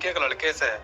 के एक लड़के से,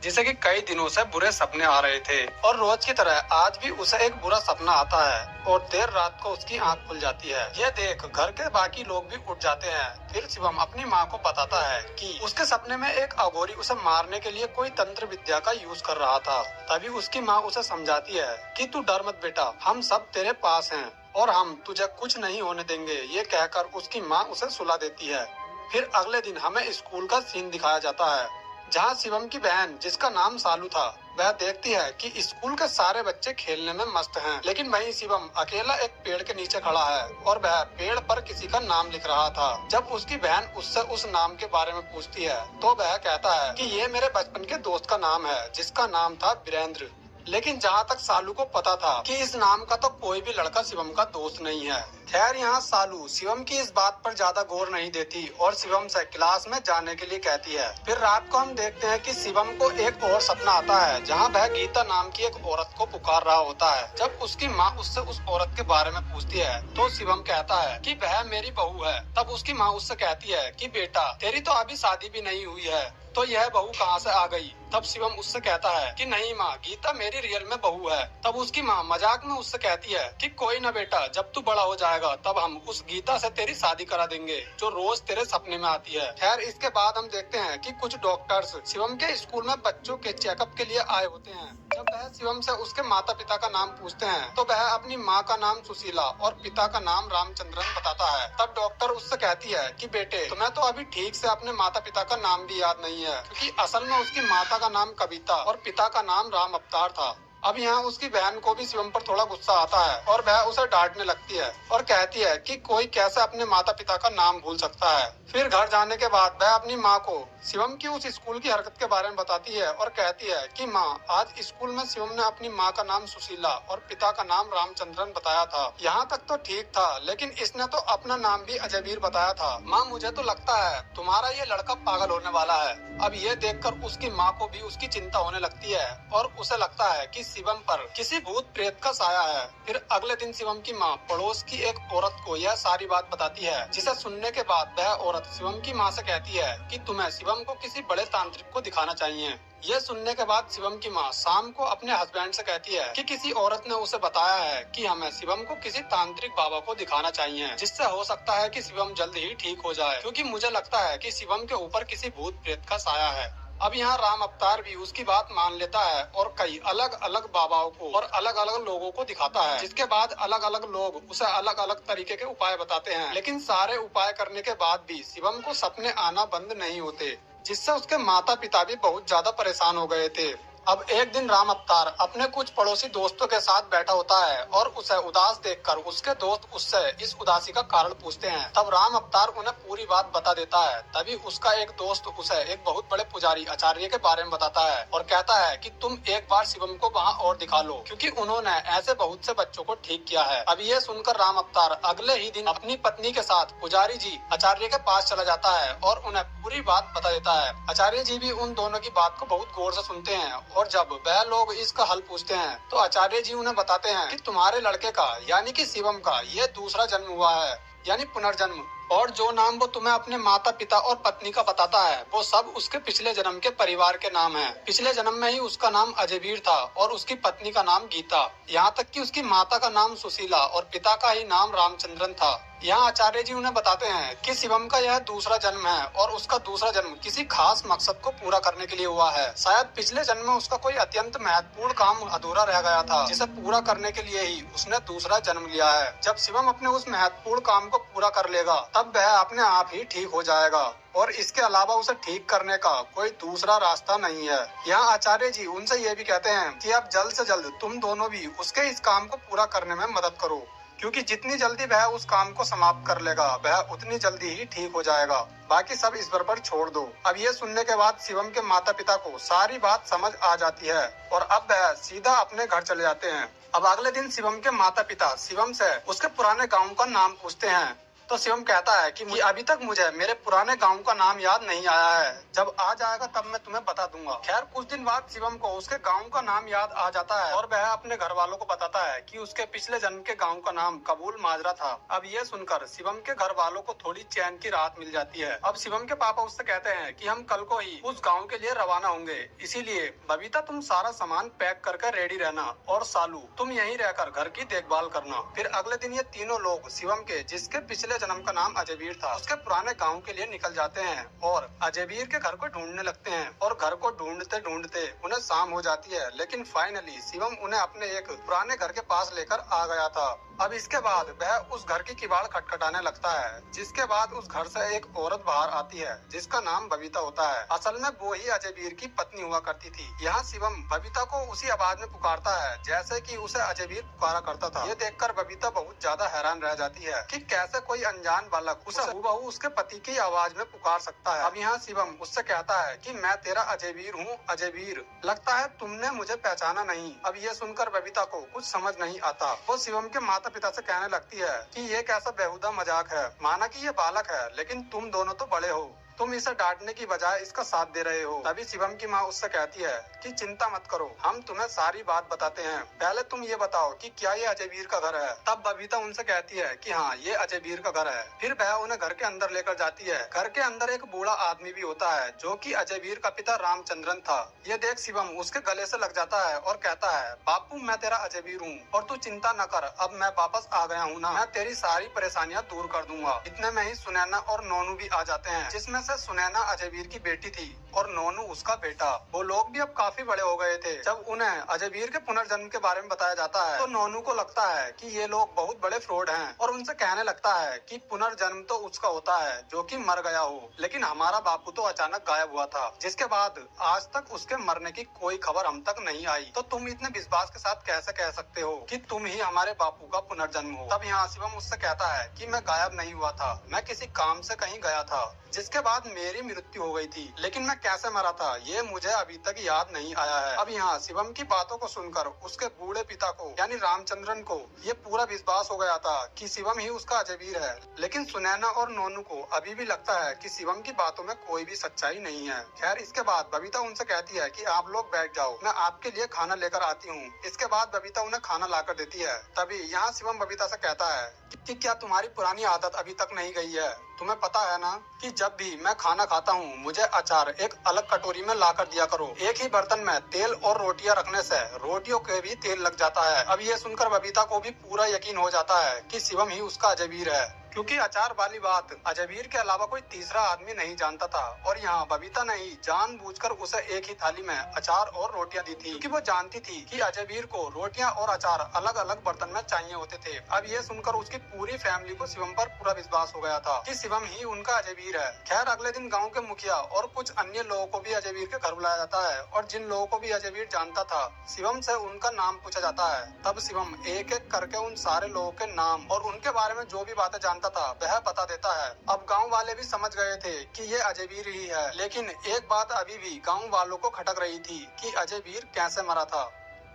जिसे कि कई दिनों से बुरे सपने आ रहे थे। और रोज की तरह आज भी उसे एक बुरा सपना आता है और देर रात को उसकी आंख खुल जाती है। ये देख घर के बाकी लोग भी उठ जाते हैं। फिर शिवम अपनी माँ को बताता है कि उसके सपने में एक अघोरी उसे मारने के लिए कोई तंत्र विद्या का यूज कर रहा था। तभी उसकी माँ उसे समझाती है कि तू डर मत बेटा, हम सब तेरे पास हैं और हम तुझे कुछ नहीं होने देंगे। ये कहकर उसकी माँ उसे सुला देती है। फिर अगले दिन हमें स्कूल का सीन दिखाया जाता है, जहाँ शिवम की बहन, जिसका नाम सालू था, वह देखती है कि स्कूल के सारे बच्चे खेलने में मस्त हैं, लेकिन वहीं शिवम अकेला एक पेड़ के नीचे खड़ा है और वह पेड़ पर किसी का नाम लिख रहा था। जब उसकी बहन उससे उस नाम के बारे में पूछती है तो वह कहता है कि ये मेरे बचपन के दोस्त का नाम है, जिसका नाम था वीरेंद्र। लेकिन जहाँ तक सालू को पता था कि इस नाम का तो कोई भी लड़का शिवम का दोस्त नहीं है। खैर यहाँ सालू शिवम की इस बात पर ज्यादा गौर नहीं देती और शिवम से क्लास में जाने के लिए कहती है। फिर रात को हम देखते हैं कि शिवम को एक और सपना आता है, जहाँ वह गीता नाम की एक औरत को पुकार रहा होता है। जब उसकी माँ उससे उस औरत के बारे में पूछती है तो शिवम कहता है कि वह मेरी बहू है। तब उसकी माँ उससे कहती है कि बेटा, तेरी तो अभी शादी भी नहीं हुई है, तो यह बहू कहाँ से आ गई? तब शिवम उससे कहता है कि नहीं माँ, गीता मेरी रियल में बहू है। तब उसकी माँ मजाक में उससे कहती है कि कोई ना बेटा, जब तू बड़ा हो जाएगा तब हम उस गीता से तेरी शादी करा देंगे, जो रोज तेरे सपने में आती है। खैर इसके बाद हम देखते हैं कि कुछ डॉक्टर्स शिवम के स्कूल में बच्चों के चेकअप के लिए आए होते हैं। जब वह शिवम से उसके माता पिता का नाम पूछते हैं तो वह अपनी माँ का नाम सुशीला और पिता का नाम रामचंद्रन बताता है। तब डॉक्टर उससे कहती है कि बेटे, तुम्हें तो अभी ठीक से अपने माता पिता का नाम भी याद नहीं है, क्योंकि असल में उसकी माता का नाम कविता और पिता का नाम राम अवतार था। अब यहाँ उसकी बहन को भी शिवम पर थोड़ा गुस्सा आता है और वह उसे डांटने लगती है और कहती है कि कोई कैसे अपने माता पिता का नाम भूल सकता है। फिर घर जाने के बाद वह अपनी माँ को शिवम की उस स्कूल की हरकत के बारे में बताती है और कहती है कि माँ, आज स्कूल में शिवम ने अपनी माँ का नाम सुशीला और पिता का नाम रामचंद्रन बताया था। यहाँ तक तो ठीक था, लेकिन इसने तो अपना नाम भी अजयवीर बताया था। माँ, मुझे तो लगता है तुम्हारा ये लड़का पागल होने वाला है। अब ये देखकर उसकी माँ को भी उसकी चिंता होने लगती है और उसे लगता है कि शिवम पर किसी भूत प्रेत का साया है। फिर अगले दिन शिवम की माँ पड़ोस की एक औरत को यह सारी बात बताती है, जिसे सुनने के बाद वह औरत शिवम की माँ से कहती है कि तुम्हें शिवम को किसी बड़े तांत्रिक को दिखाना चाहिए। ये सुनने के बाद शिवम की माँ शाम को अपने हस्बैंड से कहती है कि किसी औरत ने उसे बताया है कि हमें शिवम को किसी तांत्रिक बाबा को दिखाना चाहिए, जिससे हो सकता है कि शिवम जल्द ही ठीक हो जाए, क्योंकि मुझे लगता है कि शिवम के ऊपर किसी भूत प्रेत का साया है। अब यहाँ राम अवतार भी उसकी बात मान लेता है और कई अलग अलग बाबाओं को और अलग अलग लोगों को दिखाता है, जिसके बाद अलग अलग लोग उसे अलग अलग तरीके के उपाय बताते हैं। लेकिन सारे उपाय करने के बाद भी शिवम को सपने आना बंद नहीं होते, जिससे उसके माता पिता भी बहुत ज्यादा परेशान हो गए थे। अब एक दिन राम अवतार अपने कुछ पड़ोसी दोस्तों के साथ बैठा होता है और उसे उदास देखकर उसके दोस्त उससे इस उदासी का कारण पूछते हैं। तब राम अवतार उन्हें पूरी बात बता देता है। तभी उसका एक दोस्त उसे एक बहुत बड़े पुजारी आचार्य के बारे में बताता है और कहता है कि तुम एक बार शिवम को वहाँ और दिखा लो, क्योंकि उन्होंने ऐसे बहुत से बच्चों को ठीक किया है। अब ये सुनकर राम अवतार अगले ही दिन अपनी पत्नी के साथ पुजारी जी आचार्य के पास चला जाता है और उन्हें पूरी बात बता देता है। आचार्य जी भी उन दोनों की बात को बहुत गौर से सुनते हैं और जब वह लोग इसका हल पूछते हैं तो आचार्य जी उन्हें बताते हैं कि तुम्हारे लड़के का यानी कि शिवम का ये दूसरा जन्म हुआ है, यानी पुनर्जन्म। और जो नाम वो तुम्हें अपने माता पिता और पत्नी का बताता है वो सब उसके पिछले जन्म के परिवार के नाम है। पिछले जन्म में ही उसका नाम अजयवीर था और उसकी पत्नी का नाम गीता, यहाँ तक कि उसकी माता का नाम सुशीला और पिता का ही नाम रामचंद्रन था। यहाँ आचार्य जी उन्हें बताते हैं कि शिवम का यह दूसरा जन्म है और उसका दूसरा जन्म किसी खास मकसद को पूरा करने के लिए हुआ है। शायद पिछले जन्म में उसका कोई अत्यंत महत्वपूर्ण काम अधूरा रह गया था, जिसे पूरा करने के लिए ही उसने दूसरा जन्म लिया है। जब शिवम अपने उस महत्वपूर्ण काम को पूरा कर लेगा तब वह अपने आप ही ठीक हो जाएगा और इसके अलावा उसे ठीक करने का कोई दूसरा रास्ता नहीं है। यहाँ आचार्य जी उनसे ये भी कहते हैं कि अब जल्द से जल्द तुम दोनों भी उसके इस काम को पूरा करने में मदद करो, क्योंकि जितनी जल्दी वह उस काम को समाप्त कर लेगा वह उतनी जल्दी ही ठीक हो जाएगा। बाकी सब ईश्वर पर छोड़ दो। अब ये सुनने के बाद शिवम के माता पिता को सारी बात समझ आ जाती है और अब वह सीधा अपने घर चले जाते हैं। अब अगले दिन शिवम के माता पिता शिवम से उसके पुराने गांव का नाम पूछते हैं तो शिवम कहता है कि अभी तक मुझे मेरे पुराने गांव का नाम याद नहीं आया है, जब आ जाएगा तब मैं तुम्हें बता दूंगा। खैर कुछ दिन बाद शिवम को उसके गांव का नाम याद आ जाता है और वह अपने घर वालों को बताता है कि उसके पिछले जन्म के गांव का नाम कबूल माजरा था। अब ये सुनकर शिवम के घर वालों को थोड़ी चैन की राहत मिल जाती है। अब शिवम के पापा उससे कहते हैं कि हम कल को ही उस गाँव के लिए रवाना होंगे, इसीलिए बबीता तुम सारा सामान पैक करके रेडी रहना और सालू तुम यहीं रहकर घर की देखभाल करना। फिर अगले दिन ये तीनों लोग शिवम के जिसके पिछले जन्म का नाम अजयवीर था उसके पुराने गांव के लिए निकल जाते हैं और अजयवीर के घर को ढूंढने लगते हैं। और घर को ढूंढते ढूंढते उन्हें शाम हो जाती है, लेकिन फाइनली शिवम उन्हें अपने एक पुराने घर के पास लेकर आ गया था। अब इसके बाद वह उस घर की किवाड़ खटखटाने लगता है, जिसके बाद उस घर से एक औरत बाहर आती है जिसका नाम बबीता होता है। असल में वो ही अजयवीर की पत्नी हुआ करती थी। यहाँ शिवम बबीता को उसी आवाज में पुकारता है जैसे कि उसे अजयवीर पुकारा करता था। ये देखकर बबीता बहुत ज्यादा हैरान रह जाती है कि कैसे कोई अनजान बालक उसे हूबहू उसके पति की आवाज में पुकार सकता है। अब यहाँ शिवम उससे कहता है कि मैं तेरा अजयवीर हूँ अजयवीर, लगता है तुमने मुझे पहचाना नहीं। अब ये सुनकर बबीता को कुछ समझ नहीं आता। वो शिवम के माता पिता से कहने लगती है कि ये कैसा बेहुदा मजाक है, माना कि ये बालक है लेकिन तुम दोनों तो बड़े हो, तुम इसे डांटने की बजाय इसका साथ दे रहे हो। तभी शिवम की माँ उससे कहती है कि चिंता मत करो, हम तुम्हें सारी बात बताते हैं, पहले तुम ये बताओ कि क्या ये अजयवीर का घर है। तब बबीता उनसे कहती है कि हाँ ये अजयवीर का घर है। फिर वह उन्हें घर के अंदर लेकर जाती है। घर के अंदर एक बूढ़ा आदमी भी होता है जो कि अजयवीर का पिता रामचंद्रन था। ये देख शिवम उसके गले से लग जाता है और कहता है बापू मैं तेरा अजयवीर हूँ और तू चिंता न कर, अब मैं वापस आ गया हूँ ना, मैं तेरी सारी परेशानियाँ दूर कर दूंगा। इतने में ही सुनैना और नोनू भी आ जाते हैं, जिसमें से सुनैना अजयवीर की बेटी थी और नोनू उसका बेटा। वो लोग भी अब काफी बड़े हो गए थे। जब उन्हें अजयवीर के पुनर्जन्म के बारे में बताया जाता है तो नोनू को लगता है कि ये लोग बहुत बड़े फ्रॉड हैं और उनसे कहने लगता है कि पुनर्जन्म तो उसका होता है जो कि मर गया हो, लेकिन हमारा बापू तो अचानक गायब हुआ था, जिसके बाद आज तक उसके मरने की कोई खबर हम तक नहीं आई। तो तुम इतने विश्वास के साथ कैसे कह सकते हो कि तुम ही हमारे बापू का पुनर्जन्म हो। तब यहाँ शिवम उससे कहता है कि मैं गायब नहीं हुआ था, मैं किसी काम से कहीं गया था जिसके बाद मेरी मृत्यु हो गई थी, लेकिन मैं कैसे मरा था ये मुझे अभी तक याद नहीं आया है। अब यहाँ शिवम की बातों को सुनकर उसके बूढ़े पिता को यानी रामचंद्रन को ये पूरा विश्वास हो गया था कि शिवम ही उसका अजयवीर है, लेकिन सुनैना और नोनू को अभी भी लगता है कि शिवम की बातों में कोई भी सच्चाई नहीं है। खैर इसके बाद बबीता उनसे कहती है कि आप लोग बैठ जाओ, मैं आपके लिए खाना लेकर आती हूँ। इसके बाद बबीता उन्हें खाना लाकर देती है। तभी यहाँ शिवम बबीता से कहता है कि क्या तुम्हारी पुरानी आदत अभी तक नहीं गई है? तुम्हें पता है ना कि जब भी मैं खाना खाता हूँ मुझे अचार एक अलग कटोरी में ला कर दिया करो। एक ही बर्तन में तेल और रोटियां रखने से रोटियों के भी तेल लग जाता है। अब ये सुनकर बबीता को भी पूरा यकीन हो जाता है कि शिवम ही उसका अजयवीर है, क्योंकि अचार वाली बात अजयवीर के अलावा कोई तीसरा आदमी नहीं जानता था। और यहाँ बबीता ने ही जानबूझकर उसे एक ही थाली में अचार और रोटियां दी थी, क्योंकि वो जानती थी कि अजयवीर को रोटियां और अचार अलग अलग बर्तन में चाहिए होते थे। अब ये सुनकर उसकी पूरी फैमिली को शिवम पर पूरा विश्वास हो गया था कि शिवम ही उनका अजयवीर है। खैर अगले दिन गाँव के मुखिया और कुछ अन्य लोगों को भी अजयवीर के घर बुलाया जाता है और जिन लोगों को भी अजयवीर जानता था शिवम से उनका नाम पूछा जाता है। तब शिवम एक एक करके उन सारे लोगों के नाम और उनके बारे में जो भी बातें जानता था वह बता देता है। अब गांव वाले भी समझ गए थे कि ये अजयवीर ही है, लेकिन एक बात अभी भी गांव वालों को खटक रही थी कि अजयवीर कैसे मरा था।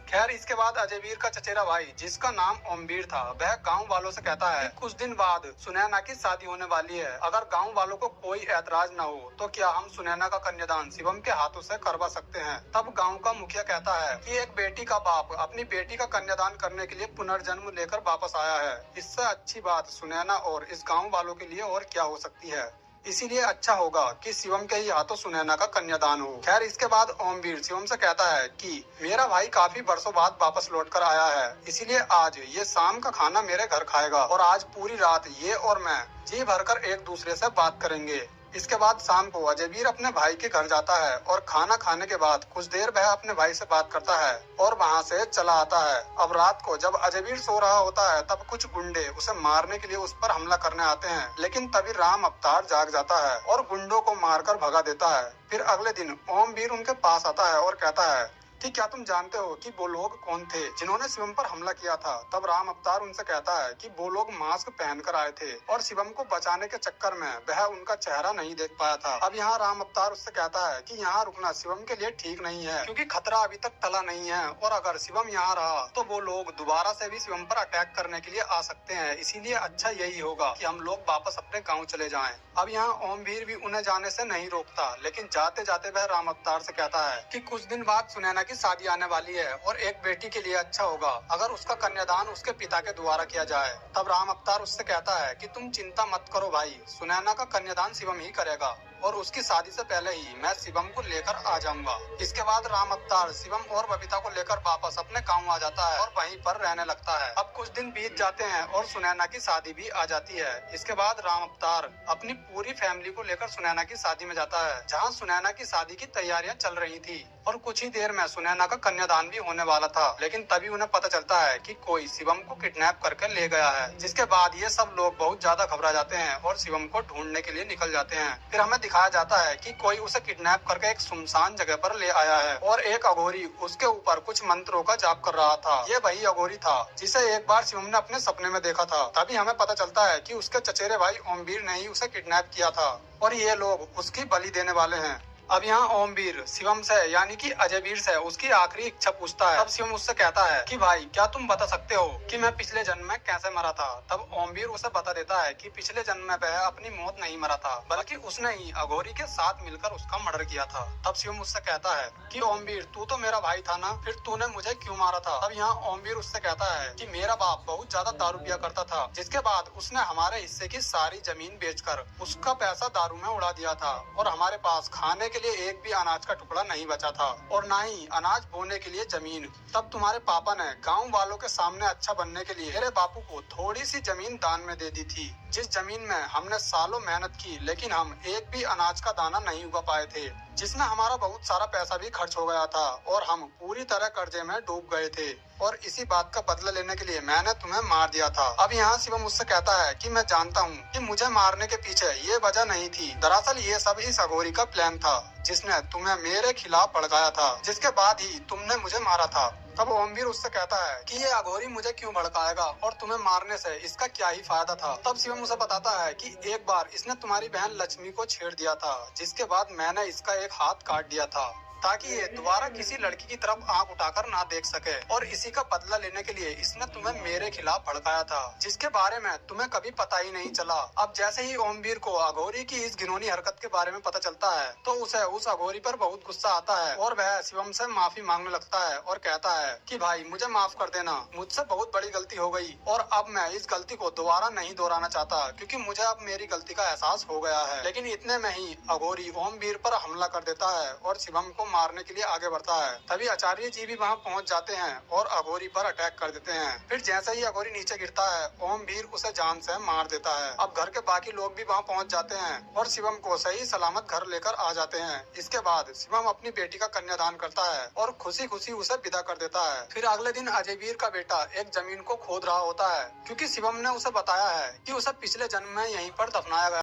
खैर इसके बाद अजयवीर का चचेरा भाई जिसका नाम ओमवीर था वह गांव वालों से कहता है कि कुछ दिन बाद सुनैना की शादी होने वाली है, अगर गांव वालों को कोई ऐतराज न हो तो क्या हम सुनैना का कन्यादान शिवम के हाथों से करवा सकते हैं। तब गांव का मुखिया कहता है कि एक बेटी का बाप अपनी बेटी का कन्यादान करने के लिए पुनर्जन्म लेकर वापस आया है, इससे अच्छी बात सुनैना और इस गाँव वालों के लिए और क्या हो सकती है, इसीलिए अच्छा होगा कि शिवम के ही हाथों सुनैना का कन्यादान हो। खैर इसके बाद ओमवीर शिवम से कहता है कि मेरा भाई काफी वर्षों बाद वापस लौट कर आया है, इसीलिए आज ये शाम का खाना मेरे घर खाएगा और आज पूरी रात ये और मैं जी भरकर एक दूसरे से बात करेंगे। इसके बाद शाम को अजयवीर अपने भाई के घर जाता है और खाना खाने के बाद कुछ देर वह अपने भाई से बात करता है और वहां से चला आता है। अब रात को जब अजयवीर सो रहा होता है तब कुछ गुंडे उसे मारने के लिए उस पर हमला करने आते हैं, लेकिन तभी राम अवतार जाग जाता है और गुंडों को मारकर भगा देता है। फिर अगले दिन ओमवीर उनके पास आता है और कहता है कि क्या तुम जानते हो कि वो लोग कौन थे जिन्होंने शिवम पर हमला किया था। तब राम अवतार उनसे कहता है कि वो लोग मास्क पहनकर आए थे और शिवम को बचाने के चक्कर में वह उनका चेहरा नहीं देख पाया था। अब यहाँ राम अवतार उससे कहता है कि यहाँ रुकना शिवम के लिए ठीक नहीं है, क्योंकि खतरा अभी तक टला नहीं है और अगर शिवम यहाँ रहा तो वो लोग दोबारा से भी शिवम पर अटैक करने के लिए आ सकते हैं। इसीलिए अच्छा यही होगा कि हम लोग वापस अपने गाँव चले जाएं। अब यहाँ ओमवीर भी उन्हें जाने से नहीं रोकता, लेकिन जाते जाते वह राम अवतार से कहता है कि कुछ दिन बाद सुनैना की शादी आने वाली है और एक बेटी के लिए अच्छा होगा अगर उसका कन्यादान उसके पिता के द्वारा किया जाए। तब राम अवतार उससे कहता है कि तुम चिंता मत करो भाई, सुनैना का कन्यादान शिवम ही करेगा और उसकी शादी से पहले ही मैं शिवम को लेकर आ जाऊंगा। इसके बाद राम अवतार शिवम और बबीता को लेकर वापस अपने गांव आ जाता है और वहीं पर रहने लगता है। अब कुछ दिन बीत जाते हैं और सुनैना की शादी भी आ जाती है। इसके बाद राम अवतार अपनी पूरी फैमिली को लेकर सुनैना की शादी में जाता है, जहाँ सुनैना की शादी की तैयारियां चल रही थी और कुछ ही देर में सुनैना का कन्यादान भी होने वाला था। लेकिन तभी उन्हें पता चलता है कि कोई शिवम को किडनैप करके ले गया है, जिसके बाद ये सब लोग बहुत ज्यादा घबरा जाते हैं और शिवम को ढूंढने के लिए निकल जाते हैं। फिर हमें दिखाया जाता है कि कोई उसे किडनैप करके एक सुनसान जगह पर ले आया है और एक अघोरी उसके ऊपर कुछ मंत्रों का जाप कर रहा था। ये वही अघोरी था जिसे एक बार शिवम ने अपने सपने में देखा था। तभी हमें पता चलता है कि उसके चचेरे भाई ओमवीर ने ही उसे किडनैप किया था और ये लोग उसकी बलि देने वाले हैं। अब यहाँ ओमवीर शिवम से यानी कि अजयवीर से उसकी आखिरी इच्छा पूछता है। तब शिवम उससे कहता है कि भाई क्या तुम बता सकते हो कि मैं पिछले जन्म में कैसे मरा था। तब ओमवीर उसे बता देता है कि पिछले जन्म में वह अपनी मौत नहीं मरा था, बल्कि उसने ही अघोरी के साथ मिलकर उसका मर्डर किया था। तब शिवम उससे कहता है कि ओमवीर तू तो मेरा भाई था ना, फिर तूने मुझे क्यों मारा था। तब यहाँ ओमवीर उससे कहता है कि मेरा बाप बहुत ज्यादा दारू पिया करता था, जिसके बाद उसने हमारे हिस्से की सारी जमीन बेचकर उसका पैसा दारू में उड़ा दिया था और हमारे पास खाने के लिए एक भी अनाज का टुकड़ा नहीं बचा था और ना ही अनाज बोने के लिए जमीन। तब तुम्हारे पापा ने गांव वालों के सामने अच्छा बनने के लिए मेरे बापू को थोड़ी सी जमीन दान में दे दी थी, जिस जमीन में हमने सालों मेहनत की, लेकिन हम एक भी अनाज का दाना नहीं उगा पाए थे, जिसमें हमारा बहुत सारा पैसा भी खर्च हो गया था और हम पूरी तरह कर्जे में डूब गए थे और इसी बात का बदला लेने के लिए मैंने तुम्हें मार दिया था। अब यहाँ शिवम मुझसे कहता है कि मैं जानता हूँ कि मुझे मारने के पीछे ये वजह नहीं थी, दरअसल ये सब इस अघोरी का प्लान था जिसने तुम्हें मेरे खिलाफ भड़काया था, जिसके बाद ही तुमने मुझे मारा था। तब ओमवीर उससे कहता है कि ये अघोरी मुझे क्यों भड़काएगा और तुम्हें मारने से इसका क्या ही फायदा था। तब शिवम उसे बताता है कि एक बार इसने तुम्हारी बहन लक्ष्मी को छेड़ दिया था, जिसके बाद मैंने इसका एक हाथ काट दिया था ताकि ये दोबारा किसी लड़की की तरफ आंख उठाकर ना देख सके, और इसी का बदला लेने के लिए इसने तुम्हें मेरे खिलाफ भड़काया था, जिसके बारे में तुम्हें कभी पता ही नहीं चला। अब जैसे ही ओमवीर को अघोरी की इस घिनौनी हरकत के बारे में पता चलता है तो उसे उस अघोरी पर बहुत गुस्सा आता है और वह शिवम से माफी मांगने लगता है और कहता है कि भाई मुझे माफ कर देना, मुझसे बहुत बड़ी गलती हो गई और अब मैं इस गलती को दोबारा नहीं दोहराना चाहता, क्योंकि मुझे अब मेरी गलती का एहसास हो गया है। लेकिन इतने में ही अघोरी ओमवीर पर हमला कर देता है और शिवम को मारने के लिए आगे बढ़ता है। तभी आचार्य जी भी वहाँ पहुँच जाते हैं और अघोरी पर अटैक कर देते हैं। फिर जैसे ही अघोरी नीचे गिरता है ओमवीर उसे जान से मार देता है। अब घर के बाकी लोग भी वहाँ पहुँच जाते हैं और शिवम को सही सलामत घर लेकर आ जाते हैं। इसके बाद शिवम अपनी बेटी का कन्यादान करता है और खुशी खुशी उसे विदा कर देता है। फिर अगले दिन अजयवीर का बेटा एक जमीन को खोद रहा होता है, क्योंकि शिवम ने उसे बताया है कि उसे पिछले जन्म में यहीं पर दफनाया गया